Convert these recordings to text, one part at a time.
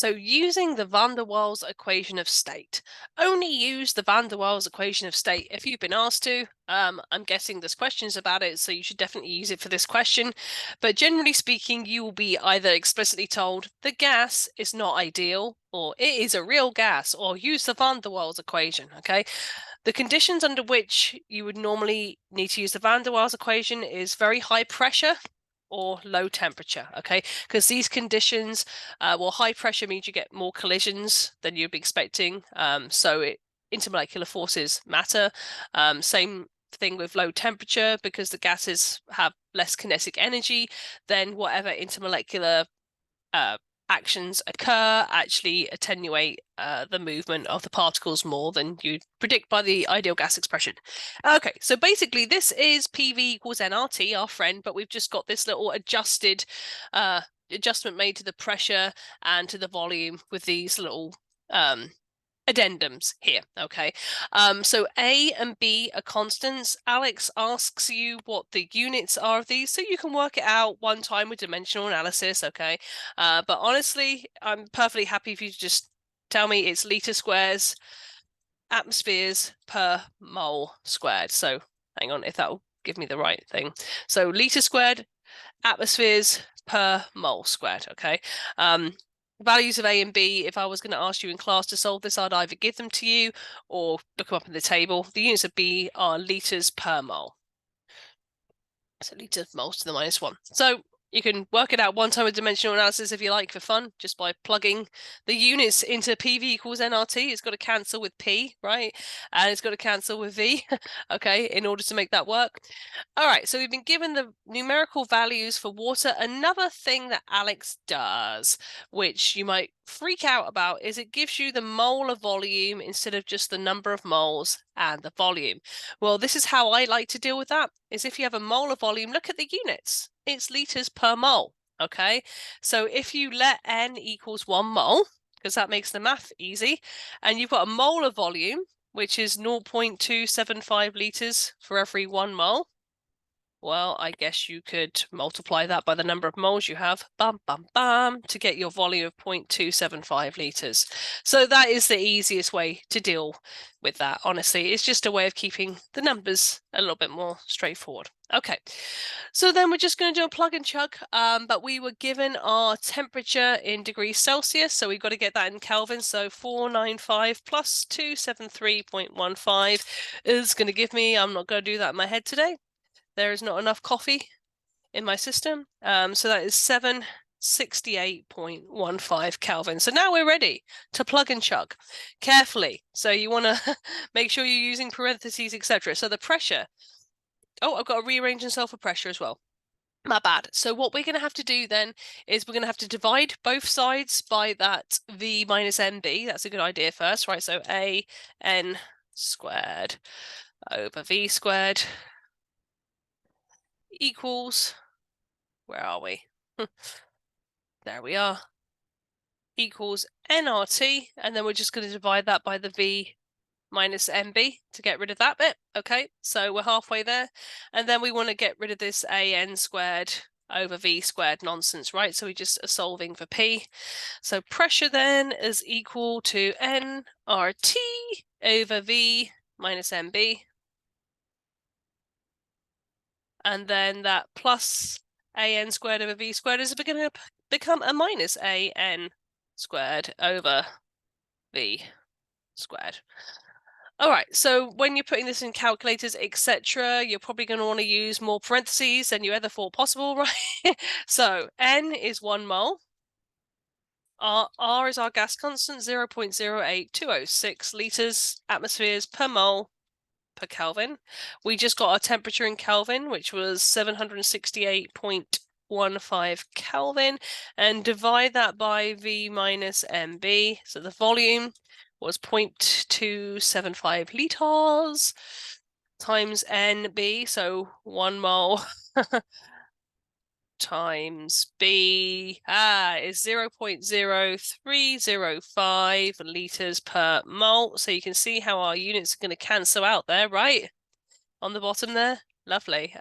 So using the van der Waals equation of state. Only use the van der Waals equation of state if you've been asked to. I'm guessing there's questions about it, so you should definitely use it for this question. But generally speaking, you will be either explicitly told the gas is not ideal, or it is a real gas, or use the van der Waals equation, okay? The conditions under which you would normally need to use the van der Waals equation is very high pressure or low temperature, okay? Because these conditions, well, high pressure means you get more collisions than you'd be expecting. Intermolecular forces matter. Same thing with low temperature, because the gases have less kinetic energy, then whatever intermolecular actions occur actually attenuate the movement of the particles more than you'd predict by the ideal gas expression. Okay, so basically this is PV equals nRT, our friend, but we've just got this little adjustment made to the pressure and to the volume with these little addendums here, okay? So A and B are constants. ALEKS asks you what the units are of these, so you can work it out one time with dimensional analysis, okay? But honestly, I'm perfectly happy if you just tell me it's liter squares, atmospheres per mole squared. So hang on, if that'll give me the right thing. So liter squared, atmospheres per mole squared, okay? Values of A and B, if I was going to ask you in class to solve this, I'd either give them to you or look them up in the table. The units of B are liters per mole. So liters moles to the -1. So you can work it out one time with dimensional analysis if you like for fun, just by plugging the units into PV equals nRT. It's got to cancel with P, right? And it's got to cancel with V, okay, in order to make that work. All right, so we've been given the numerical values for water. Another thing that ALEKS does, which you might freak out about, is it gives you the molar volume instead of just the number of moles and the volume. Well, this is how I like to deal with that, is if you have a molar volume, look at the units. It's liters per mole, okay? So if you let N equals 1 mole, because that makes the math easy, and you've got a molar volume, which is 0.275 liters for every 1 mole, well, I guess you could multiply that by the number of moles you have, to get your volume of 0.275 liters. So that is the easiest way to deal with that, honestly. It's just a way of keeping the numbers a little bit more straightforward. Okay, so then we're just going to do a plug and chug, but we were given our temperature in degrees Celsius, so we've got to get that in Kelvin. So 495 plus 273.15 is going to give me, I'm not going to do that in my head today, there is not enough coffee in my system. So that is 768.15 Kelvin. So now we're ready to plug and chug carefully. So you want to make sure you're using parentheses, etc. So the pressure. Oh, I've got to rearrange and solve for pressure as well. My bad. So what we're going to have to do then is we're going to have to divide both sides by that V minus NB. That's a good idea first, right? So AN squared over V squared equals, where are we? There we are, equals nRT, and then we're just going to divide that by the V minus NB to get rid of that bit. Okay, so we're halfway there. And then we want to get rid of this AN squared over V squared nonsense, right? So we just are solving for P. So pressure then is equal to nRT over V minus NB. And then that plus AN squared over V squared is going to become a minus AN squared over V squared. All right, so when you're putting this in calculators, etc., you're probably going to want to use more parentheses than you ever thought possible, right? So N is 1 mole. R is our gas constant, 0.08206 liters atmospheres per mole per Kelvin. We just got our temperature in Kelvin, which was 768.15 Kelvin, and divide that by V minus MB. So the volume was 0.275 liters times NB, so 1 mole times B is 0.0305 liters per mole. So you can see how our units are going to cancel out there, right? On the bottom there. Lovely.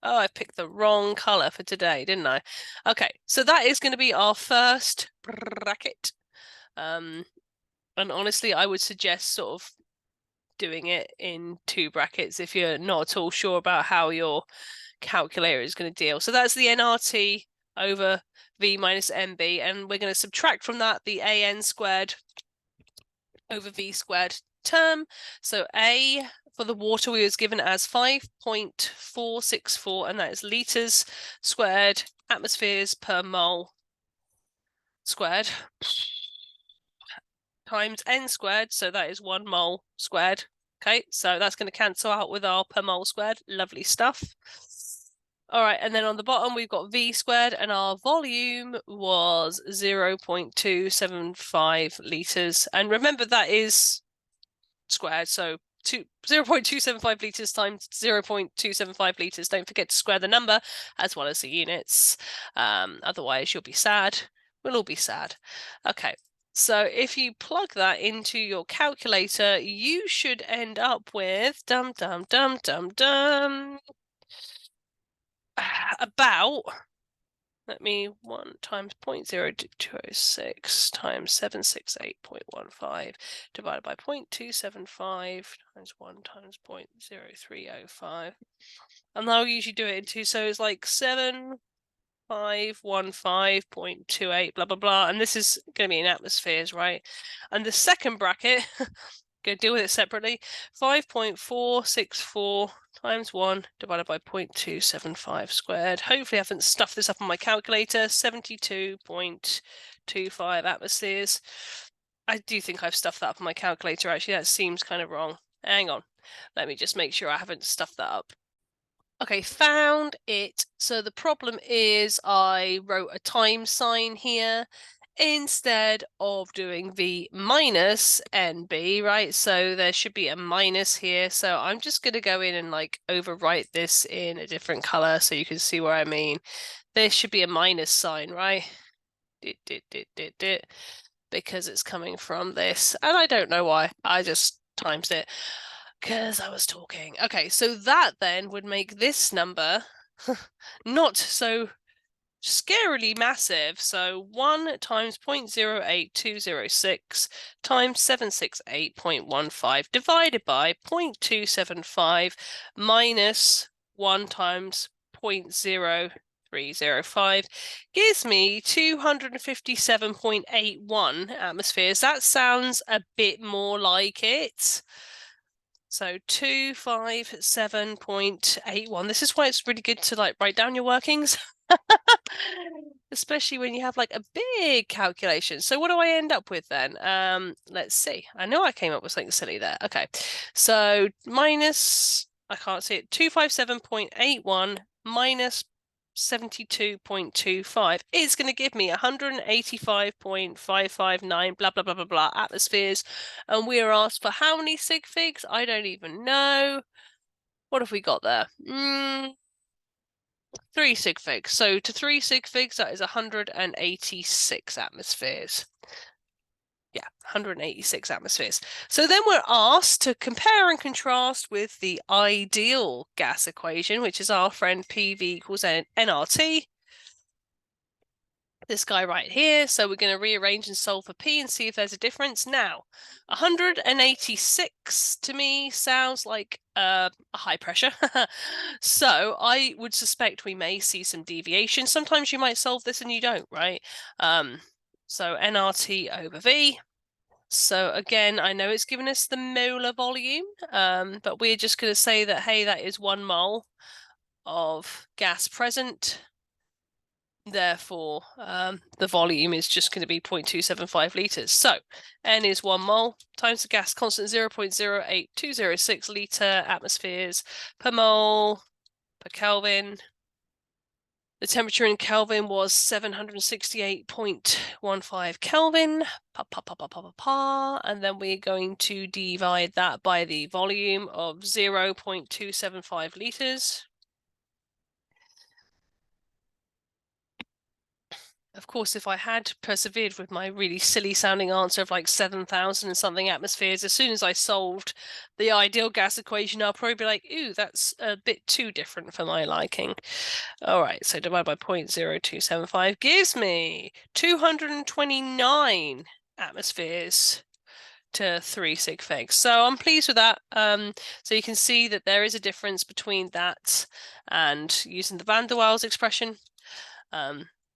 Oh, I picked the wrong color for today, didn't I? Okay, so that is going to be our first bracket. And honestly, I would suggest sort of doing it in 2 brackets if you're not at all sure about how your calculator is going to deal. So that's the nRT over V minus NB, and we're going to subtract from that the AN squared over V squared term. So A for the water we was given as 5.464, and that is liters squared atmospheres per mole squared times N squared, so that is 1 mole squared. Okay, so that's going to cancel out with our per mole squared. Lovely stuff. All right, and then on the bottom we've got V squared, and our volume was 0.275 liters. And remember that is squared, so 0.275 liters times 0.275 liters. Don't forget to square the number as well as the units. Otherwise you'll be sad. We'll all be sad. Okay, so if you plug that into your calculator, you should end up with about, let me, 1 times 0.0206 times 768.15 divided by 0.275 times 1 times 0.0305. And I'll usually do it in 2, so it's like 7515.28 blah blah blah, and this is going to be in atmospheres, right? And the second bracket, go deal with it separately. 5.464 times 1 divided by 0.275 squared. Hopefully I haven't stuffed this up on my calculator. 72.25 atmospheres. I do think I've stuffed that up on my calculator, actually. That seems kind of wrong. Hang on. Let me just make sure I haven't stuffed that up. Okay, found it. So the problem is I wrote a time sign here instead of doing the minus NB, right? So there should be a minus here. So I'm just going to go in and like overwrite this in a different color so you can see what I mean. There should be a minus sign, right? Because it's coming from this. And I don't know why. I just times it because I was talking. Okay, so that then would make this number not so scarily massive. So 1 times 0.08206 times 768.15 divided by 0.275 minus 1 times 0.0305 gives me 257.81 atmospheres. That sounds a bit more like it. So 257.81. This is why it's really good to like write down your workings. Especially when you have like a big calculation. So what do I end up with then? Let's see. I know I came up with something silly there. Okay. So minus, I can't see it, 257.81 minus 72.25 is going to give me 185.559 blah blah blah blah blah atmospheres, and we are asked for how many sig figs? I don't even know. What have we got there? 3 sig figs. So to 3 sig figs, that is 186 atmospheres. Yeah, 186 atmospheres. So then we're asked to compare and contrast with the ideal gas equation, which is our friend PV equals nRT. This guy right here. So we're going to rearrange and solve for P and see if there's a difference. Now, 186 to me sounds like a high pressure. So I would suspect we may see some deviation. Sometimes you might solve this and you don't, right? So nRT over V. So again, I know it's given us the molar volume, but we're just going to say that, hey, that is 1 mole of gas present. Therefore, the volume is just going to be 0.275 liters. So N is 1 mole times the gas constant 0.08206 liter atmospheres per mole per Kelvin. The temperature in Kelvin was 768.15 Kelvin. And then we're going to divide that by the volume of 0.275 liters. Of course, if I had persevered with my really silly sounding answer of like 7,000 and something atmospheres, as soon as I solved the ideal gas equation, I'll probably be like, ooh, that's a bit too different for my liking. All right, so divide by 0.0275 gives me 229 atmospheres to 3 sig figs. So I'm pleased with that. So you can see that there is a difference between that and using the van der Waals expression.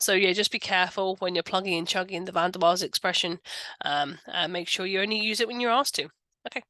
So yeah, just be careful when you're plugging and chugging the van der Waals expression. And make sure you only use it when you're asked to. Okay.